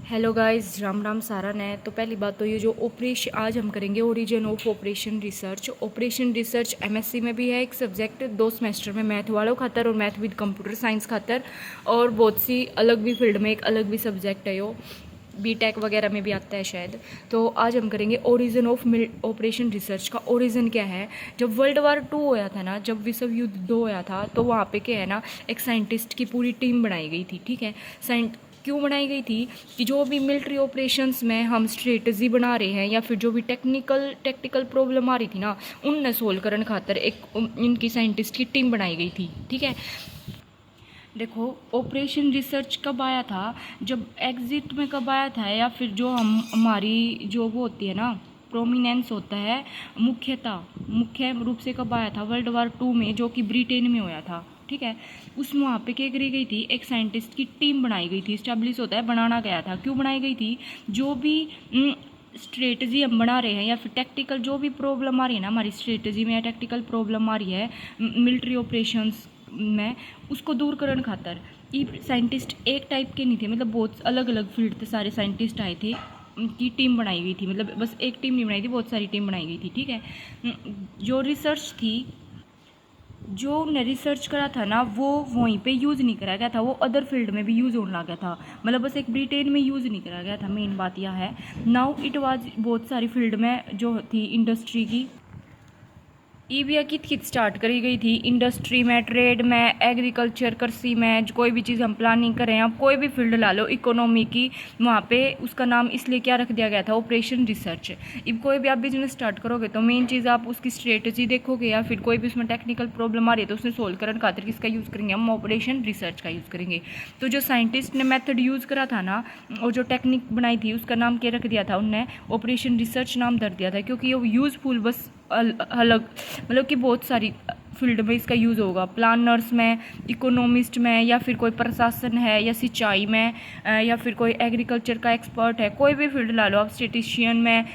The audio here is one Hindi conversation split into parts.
हेलो गाइस, राम राम सारन है। तो पहली बात तो ये जो ऑपरेशन आज हम करेंगे origin of operation research. Operation research MSc में भी है एक सब्जेक्ट, 2 सेमेस्टर में मैथ वालों खातर और मैथ विद कंप्यूटर साइंस खातर, और बहुत सी अलग भी फील्ड में एक अलग भी सब्जेक्ट है। यो बीटेक वगैरह में भी आता है शायद। तो आज हम करेंगे ओरिजिन ऑफ ऑपरेशन रिसर्च का। ओरिजिन क्या है, जब वर्ल्ड वार 2 होया था ना, जब विश्व युद्ध 2 होया था, तो वहाँ पे क्या है ना, एक साइंटिस्ट की पूरी टीम बनाई गई थी। ठीक है, क्यों बनाई गई थी कि जो भी मिलिट्री ऑपरेशंस में हम स्ट्रेटजी बना रहे हैं या फिर जो भी टेक्निकल प्रॉब्लम आ रही थी ना, उनने सोल्व करने खातर एक इनकी साइंटिस्ट की टीम बनाई गई थी। ठीक है, देखो ऑपरेशन रिसर्च कब आया था, जब एग्जिट में कब आया था, या फिर जो हमारी जो वो होती है ना, प्रोमिनेंस होता है, मुख्य रूप से कब आया था, वर्ल्ड वार 2 में, जो कि ब्रिटेन में होया था। ठीक है, उसमें वहाँ पे क्या करी गई थी, एक साइंटिस्ट की टीम बनाई गई थी। स्टैब्लिश होता है, बनाना गया था। क्यों बनाई गई थी, जो भी स्ट्रेटजी हम बना रहे हैं या फिर टेक्टिकल जो भी प्रॉब्लम आ रही है ना हमारी स्ट्रेटजी में, या टेक्टिकल प्रॉब्लम आ रही है मिलिट्री ऑपरेशंस में, उसको दूर करने खातर। ये साइंटिस्ट एक टाइप के नहीं थे, मतलब बहुत अलग अलग फील्ड थे, सारे साइंटिस्ट आए थे, उनकी टीम बनाई गई थी। मतलब बस एक टीम नहीं बनाई थी, बहुत सारी टीम बनाई गई थी। ठीक है, जो रिसर्च थी, जो उन्हें रिसर्च करा था ना, वो वहीं पे यूज़ नहीं करा गया था, वो अदर फील्ड में भी यूज़ होने लगा था। मतलब बस एक ब्रिटेन में यूज़ नहीं करा गया था। मेन बात यह है, नाउ इट वाज बहुत सारी फील्ड में जो थी इंडस्ट्री की, ये भी कित स्टार्ट करी गई थी, इंडस्ट्री में, ट्रेड में, एग्रीकल्चर, कृषि में, कोई भी चीज़ हम प्लानिंग करें, आप कोई भी फील्ड ला लो इकोनॉमी की, वहाँ पे उसका नाम इसलिए क्या रख दिया गया था, ऑपरेशन रिसर्च। अब कोई भी आप बिजनेस स्टार्ट करोगे तो मेन चीज़ आप उसकी स्ट्रेटजी देखोगे, या फिर कोई भी उसमें टेक्निकल प्रॉब्लम आ रही है तो उसने सोल्व करने खातिर किसका यूज़ करेंगे, हम ऑपरेशन रिसर्च का यूज़ करेंगे। तो जो साइंटिस्ट ने मेथड यूज़ करा था ना, और जो टेक्निक बनाई थी, उसका नाम क्या रख दिया था, उनने ऑपरेशन रिसर्च नाम धर दिया था, क्योंकि वो यूज़फुल बस अलग, मतलब कि बहुत सारी फील्ड में इसका यूज़ होगा, प्लानर्स में, इकोनॉमिस्ट में, या फिर कोई प्रशासन है, या सिंचाई में, या फिर कोई एग्रीकल्चर का एक्सपर्ट है, कोई भी फील्ड ला लो आप, स्टेटिशियन में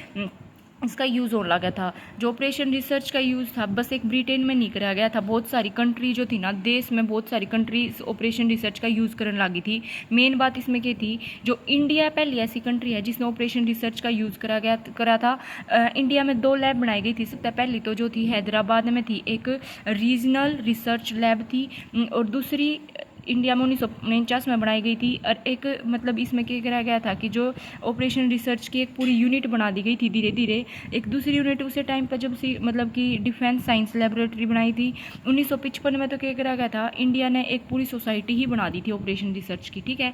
इसका यूज़ होने लगा था। जो ऑपरेशन रिसर्च का यूज़ था, बस एक ब्रिटेन में नहीं करा गया था, बहुत सारी कंट्री जो थी ना, देश में बहुत सारी कंट्री ऑपरेशन रिसर्च का यूज़ करने लगी थी। मेन बात इसमें क्या थी, जो इंडिया पहली ऐसी कंट्री है जिसने ऑपरेशन रिसर्च का यूज़ करा था। इंडिया में 2 लैब बनाई गई थी। सबसे पहली तो जो थी हैदराबाद में थी, एक रीजनल रिसर्च लैब थी, और दूसरी इंडिया में 1949 में बनाई गई थी। और एक मतलब इसमें क्या करा गया था कि जो ऑपरेशन रिसर्च की एक पूरी यूनिट बना दी गई थी धीरे धीरे। एक दूसरी यूनिट उसी टाइम पर जब सी मतलब कि डिफेंस साइंस लेबोरेटरी बनाई थी 1955 में, तो क्या करा गया था, इंडिया ने एक पूरी सोसाइटी ही बना दी थी ऑपरेशन रिसर्च की। ठीक है,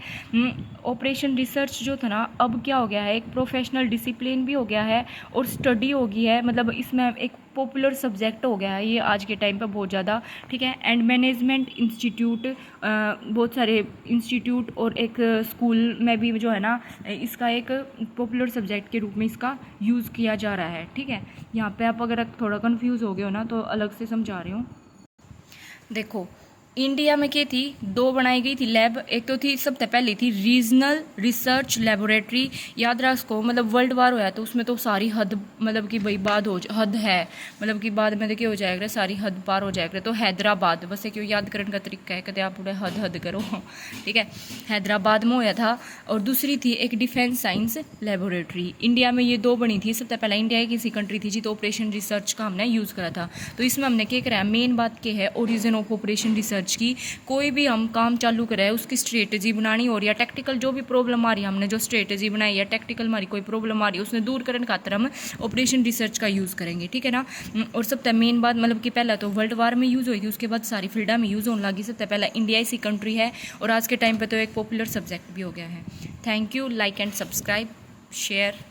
ऑपरेशन रिसर्च जो था ना, अब क्या हो गया है, एक प्रोफेशनल डिसिप्लिन भी हो गया है और स्टडी हो गई है, मतलब इसमें एक पॉपुलर सब्जेक्ट हो गया है ये आज के टाइम पे बहुत ज़्यादा। ठीक है, एंड मैनेजमेंट इंस्टीट्यूट, बहुत सारे इंस्टीट्यूट और एक स्कूल में भी जो है ना, इसका एक पॉपुलर सब्जेक्ट के रूप में इसका यूज़ किया जा रहा है। ठीक है, यहाँ पे आप अगर थोड़ा कंफ्यूज हो गए हो ना, तो अलग से समझा रही हूँ। देखो इंडिया में क्या थी, 2 बनाई गई थी लैब। एक तो थी, सबसे पहली थी रीजनल रिसर्च लेबोरेटरी। याद रहा इसको, मतलब वर्ल्ड वार होया तो उसमें तो सारी हद, मतलब कि भाई हद है, मतलब कि बाद में देखिए हो जाएगा, सारी हद पार हो जाएगा। तो हैदराबाद, बस क्यों याद करने का तरीका है, कहते आप पूरे हद करो। ठीक है, हैदराबाद में होया था। और दूसरी थी एक डिफेंस साइंस लेबोरेटरी। इंडिया में ये 2 बनी थी। सबसे पहला इंडिया की किसी कंट्री थी जी, तो ऑपरेशन रिसर्च का हमने यूज़ करा था। तो इसमें हमने क्या कराया, मेन बात क्या है, ओरिजिन ऑफ ऑपरेशन रिसर्च की। कोई भी हम काम चालू करें, उसकी स्ट्रेटजी बनानी हो रही है, टेक्निकल जो भी प्रॉब्लम आ रही है, हमने जो स्ट्रेटजी बनाई है, टेक्निकल हमारी कोई प्रॉब्लम आ रही है, उसने दूर करने खातिर हम ऑपरेशन रिसर्च का यूज़ करेंगे। ठीक है ना, और सबसे मेन बात, मतलब कि पहला तो वर्ल्ड वार में यूज़ हुई थी, उसके बाद सारी फील्डा में यूज़ होने लगी। सबसे पहला इंडिया ऐसी कंट्री है, और आज के टाइम पर तो एक पॉपुलर सब्जेक्ट भी हो गया है। Thank you, like and subscribe, share.